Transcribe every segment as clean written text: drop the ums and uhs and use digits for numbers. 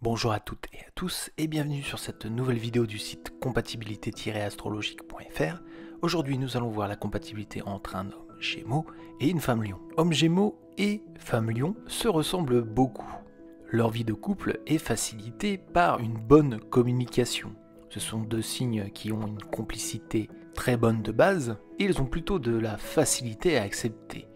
Bonjour à toutes et à tous et bienvenue sur cette nouvelle vidéo du site compatibilité-astrologique.fr. Aujourd'hui nous allons voir la compatibilité entre un homme Gémeaux et une femme Lion. Homme Gémeaux et femme Lion se ressemblent beaucoup. Leur vie de couple est facilitée par une bonne communication. Ce sont deux signes qui ont une complicité très bonne de base et ils ont plutôt de la facilité à accepter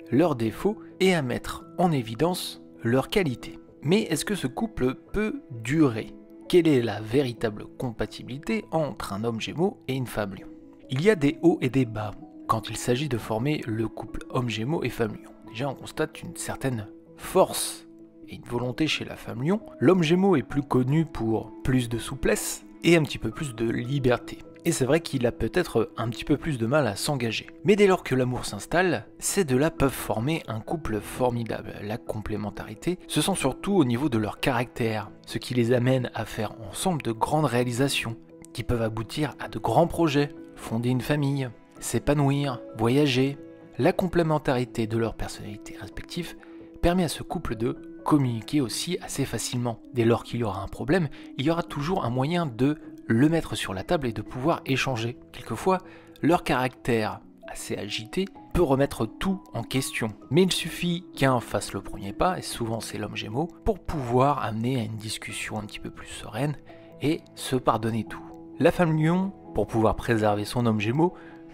leurs défauts et à mettre en évidence leurs qualités. Mais est-ce que ce couple peut durer? Quelle est la véritable compatibilité entre un homme Gémeaux et une femme Lion? Il y a des hauts et des bas quand il s'agit de former le couple homme Gémeaux et femme Lion. Déjà on constate une certaine force et une volonté chez la femme Lion. L'homme Gémeaux est plus connu pour plus de souplesse et un petit peu plus de liberté. Et c'est vrai qu'il a peut-être un petit peu plus de mal à s'engager. Mais dès lors que l'amour s'installe, ces deux-là peuvent former un couple formidable. La complémentarité se sent surtout au niveau de leur caractère, ce qui les amène à faire ensemble de grandes réalisations, qui peuvent aboutir à de grands projets, fonder une famille, s'épanouir, voyager. La complémentarité de leurs personnalités respectives permet à ce couple de communiquer aussi assez facilement. Dès lors qu'il y aura un problème, il y aura toujours un moyen de le mettre sur la table et de pouvoir échanger. Quelquefois, leur caractère assez agité peut remettre tout en question. Mais il suffit qu'un fasse le premier pas, et souvent c'est l'homme Gémeaux, pour pouvoir amener à une discussion un petit peu plus sereine et se pardonner tout. La femme Lion, pour pouvoir préserver son homme Gémeaux,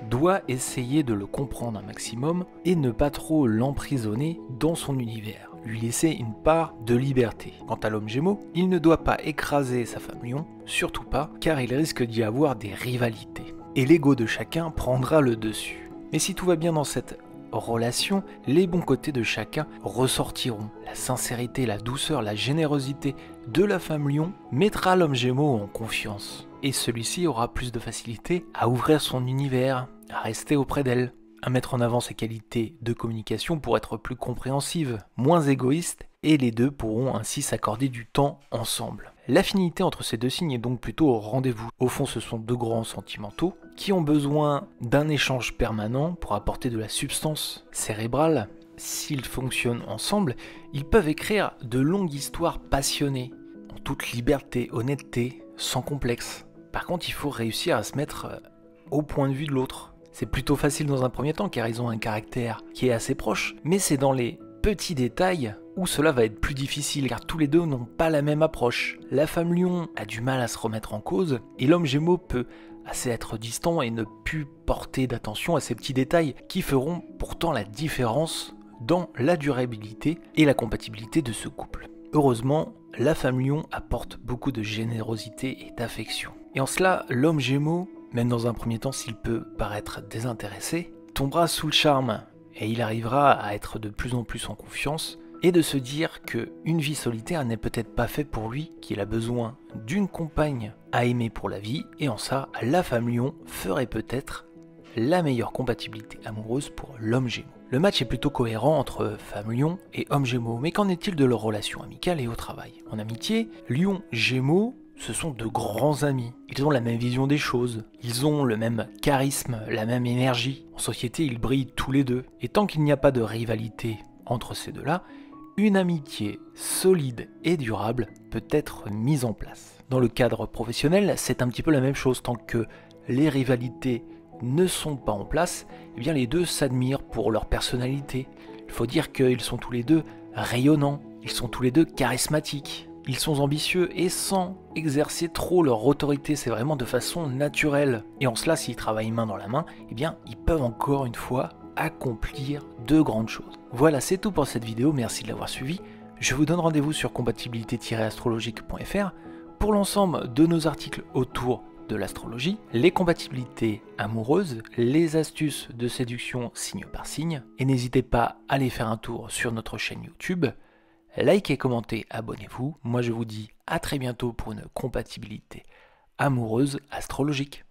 doit essayer de le comprendre un maximum et ne pas trop l'emprisonner dans son univers, lui laisser une part de liberté. Quant à l'homme Gémeaux, il ne doit pas écraser sa femme Lion, surtout pas, car il risque d'y avoir des rivalités. Et l'ego de chacun prendra le dessus. Mais si tout va bien dans cette relation, les bons côtés de chacun ressortiront. La sincérité, la douceur, la générosité de la femme Lion mettra l'homme Gémeaux en confiance. Et celui-ci aura plus de facilité à ouvrir son univers, à rester auprès d'elle, à mettre en avant ses qualités de communication pour être plus compréhensive, moins égoïste, et les deux pourront ainsi s'accorder du temps ensemble. L'affinité entre ces deux signes est donc plutôt au rendez-vous. Au fond, ce sont deux grands sentimentaux qui ont besoin d'un échange permanent pour apporter de la substance cérébrale. S'ils fonctionnent ensemble, ils peuvent écrire de longues histoires passionnées, en toute liberté, honnêteté, sans complexe. Par contre, il faut réussir à se mettre au point de vue de l'autre. C'est plutôt facile dans un premier temps car ils ont un caractère qui est assez proche, mais c'est dans les petits détails où cela va être plus difficile car tous les deux n'ont pas la même approche. La femme Lion a du mal à se remettre en cause et l'homme Gémeaux peut assez être distant et ne plus porter d'attention à ces petits détails qui feront pourtant la différence dans la durabilité et la compatibilité de ce couple. Heureusement, la femme Lion apporte beaucoup de générosité et d'affection. Et en cela, l'homme Gémeaux, même dans un premier temps s'il peut paraître désintéressé, tombera sous le charme et il arrivera à être de plus en plus en confiance et de se dire qu'une vie solitaire n'est peut-être pas faite pour lui, qu'il a besoin d'une compagne à aimer pour la vie, et en ça, la femme Lion ferait peut-être la meilleure compatibilité amoureuse pour l'homme Gémeaux. Le match est plutôt cohérent entre femme Lion et homme Gémeaux, mais qu'en est-il de leur relation amicale et au travail? En amitié, Lion-Gémeaux, ce sont de grands amis. Ils ont la même vision des choses, ils ont le même charisme, la même énergie. En société, ils brillent tous les deux. Et tant qu'il n'y a pas de rivalité entre ces deux-là, une amitié solide et durable peut être mise en place. Dans le cadre professionnel, c'est un petit peu la même chose. Tant que les rivalités ne sont pas en place, eh bien les deux s'admirent pour leur personnalité. Il faut dire qu'ils sont tous les deux rayonnants, ils sont tous les deux charismatiques. Ils sont ambitieux et sans exercer trop leur autorité, c'est vraiment de façon naturelle. Et en cela, s'ils travaillent main dans la main, eh bien, ils peuvent encore une fois accomplir de grandes choses. Voilà, c'est tout pour cette vidéo, merci de l'avoir suivi. Je vous donne rendez-vous sur compatibilité-astrologique.fr pour l'ensemble de nos articles autour de l'astrologie, les compatibilités amoureuses, les astuces de séduction signe par signe. Et n'hésitez pas à aller faire un tour sur notre chaîne YouTube. Likez, commentez, abonnez-vous. Moi je vous dis à très bientôt pour une compatibilité amoureuse astrologique.